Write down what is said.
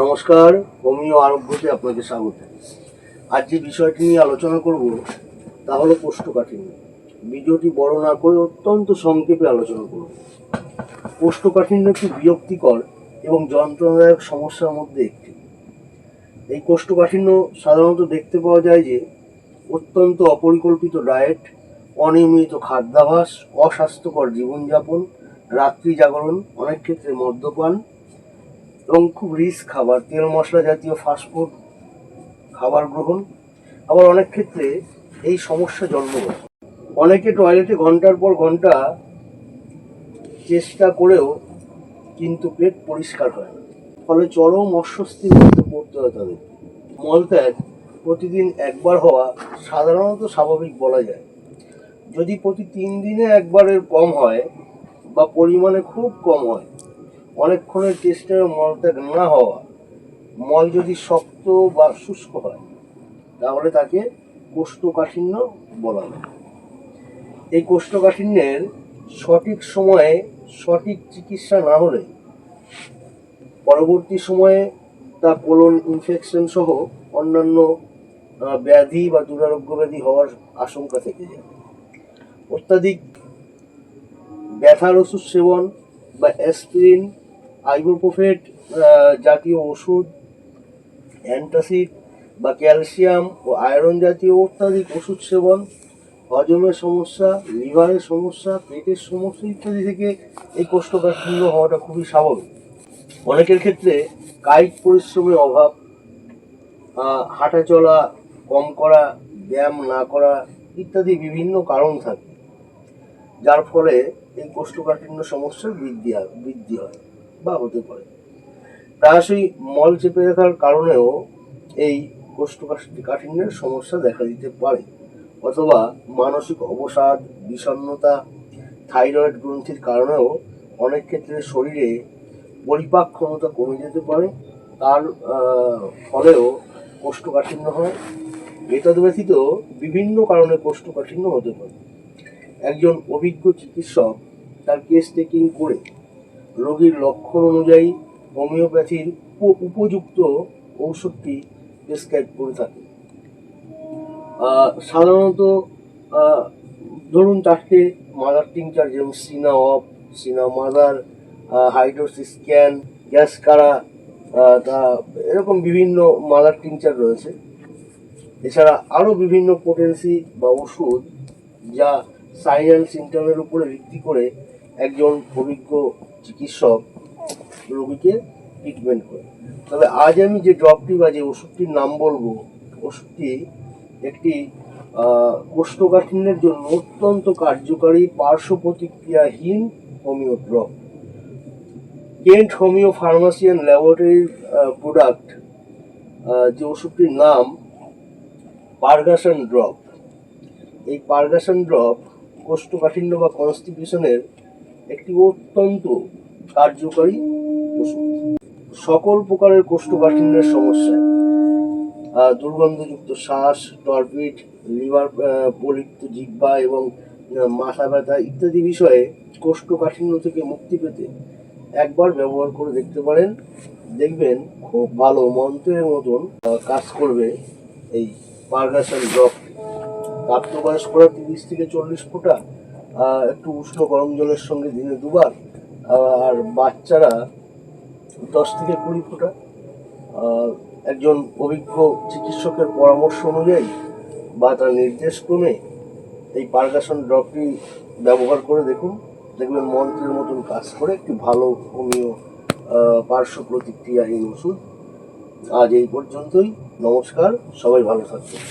নমস্কার, হোমিও আরোগ্যতে আপনাকে স্বাগত। আজ যে বিষয়টি নিয়ে আলোচনা করব তা হলো কোষ্ঠকাঠিন্য। ভিডিওটি বড় না করে অত্যন্ত সংক্ষেপে আলোচনা করব। কোষ্ঠকাঠিন্য একটি বিরক্তিকর এবং যন্ত্রণাদায়ক সমস্যার মধ্যে একটি। এই কোষ্ঠকাঠিন্য সাধারণত দেখতে পাওয়া যায় যে অত্যন্ত অপরিকল্পিত ডায়েট, অনিয়মিত খাদ্যাভ্যাস, অস্বাস্থ্যকর জীবনযাপন, রাত্রি জাগরণ, অনেক ক্ষেত্রে মদ্যপান এবং খুব রিচ খাবার, তেল মশলা জাতীয় ফাস্টফুড খাবার গ্রহণ, আবার অনেক ক্ষেত্রে এই সমস্যা জন্মগত। অনেকে টয়লেটে ঘন্টার পর ঘন্টা চেষ্টা করেও কিন্তু পেট পরিষ্কার হয় না, ফলে চরম অস্বস্তির মধ্যে পড়তে হয় তাদের। মলত্যাগ প্রতিদিন একবার হওয়া সাধারণত স্বাভাবিক বলা যায়। যদি প্রতি 3 দিনে একবারের কম হয় বা পরিমাণে খুব কম হয়, অনেকক্ষণের চেষ্টায় মলত্যাগ না হওয়া, মল যদি শক্ত বা শুষ্ক হয় তাহলে তাকে কোষ্ঠকাঠিন্য বলা হয়। এই কোষ্ঠকাঠিন্যের সঠিক সময়ে সঠিক চিকিৎসা না হলে পরবর্তী সময়ে তা কোলন ইনফেকশন সহ অন্যান্য ব্যাধি বা দুরারোগ্য ব্যাধি হওয়ার আশঙ্কা থেকে যায়। অত্যাধিক ব্যথার ওষুধ সেবন বা অ্যাসপিরিন, আইবুপ্রোফেন জাতীয় ওষুধ, অ্যান্টাসিড বা ক্যালসিয়াম ও আয়রন জাতীয় অত্যাধিক ওষুধ সেবন, হজমের সমস্যা, লিভারের সমস্যা, পেটের সমস্যা ইত্যাদি থেকে এই কোষ্ঠকাঠিন্য হওয়াটা খুবই স্বাভাবিক। অনেকের ক্ষেত্রে কায়িক পরিশ্রমের অভাব, হাঁটাচলা কম করা, ব্যায়াম না করা ইত্যাদি বিভিন্ন কারণ থাকে, যার ফলে এই কোষ্ঠকাঠিন্য সমস্যার বৃদ্ধি হয় বা হতে পারে। প্রায়শই মল চেপে রাখার কারণেও এই কোষ্ঠকাঠিন্যের সমস্যা দেখা দিতে পারে, অথবা মানসিক অবসাদ, বিষণ্ণতা, থাইরয়েড গ্রন্থির কারণেও অনেক ক্ষেত্রে শরীরে পরিপাক ক্ষমতা কমে যেতে পারে, তার ফলেও কোষ্ঠকাঠিন্য হয়। এতদ ব্যতীত বিভিন্ন কারণে কোষ্ঠকাঠিন্য হতে পারে। একজন অভিজ্ঞ চিকিৎসক তার কেস টেকিং করে রোগীর লক্ষণ অনুযায়ী হোমিওপ্যাথির উপযুক্ত ঔষধটি প্রেসক্রাইব করে থাকে। সাধারণত ধরুন 4টে মাদার টিংচার, যেমন সিনা অফ, সিনা মাদার, হাইড্রোসিস স্ক্যান, গ্যাসকারা, তা এরকম বিভিন্ন মাদার টিংচার রয়েছে। এছাড়া আরও বিভিন্ন পোটেন্সি বা ওষুধ, যা সাইন অ্যান্ড সিমটমের উপরে ভিত্তি করে একজন অভিজ্ঞ চিকিৎসক রোগীকে ট্রিটমেন্ট করে। তবে আজ আমি যে ড্রপটি বা যে ওষুধটির নাম বলবো, ওষুধটি একটি কোষ্ঠকাঠিন্যের জন্য অত্যন্ত কার্যকারী, পার্শ্ব প্রতিক্রিয়াহীন homeo drop. Kent homeo pharmacy and ল্যাবরেটরির প্রোডাক্ট, যে ওষুধটির নাম পারগাসন ড্রপ। এই পারগাসন ড্রপ কোষ্ঠকাঠিন্য বা কনস্টিপেশনের একটি অত্যন্ত কার্যকারী ওষুধ। সকল প্রকারের কোষ্ঠকাঠিন্যের সমস্যায়, দুর্গন্ধযুক্ত শ্বাস, টর্পিড, লিভার প্রলিপ্ত জিহ্বা এবং মাথা ব্যথা ইত্যাদি বিষয়ে কোষ্ঠকাঠিন্য থেকে মুক্তি পেতে একবার ব্যবহার করে দেখতে পারেন। দেখবেন খুব ভালো মন্ত্রের মতন কাজ করবে এই পারগাসন ড্রপ। প্রাপ্তবয়স্করা 30 থেকে 40 ফোঁটা একটু উষ্ণ গরম জলের সঙ্গে দিনে 2বার, আর বাচ্চারা 10 থেকে 20 ফোঁটা। একজন অভিজ্ঞ চিকিৎসকের পরামর্শ অনুযায়ী বা তার নির্দেশক্রমে এই পারগাসন ড্রপটি ব্যবহার করে দেখুন, দেখবেন মন্ত্রের মতন কাজ করে একটি ভালো হোমিও পার্শ্ব প্রতিক্রিয়াহীন ওষুধ। আজ এই পর্যন্তই। নমস্কার, সবাই ভালো থাকবেন।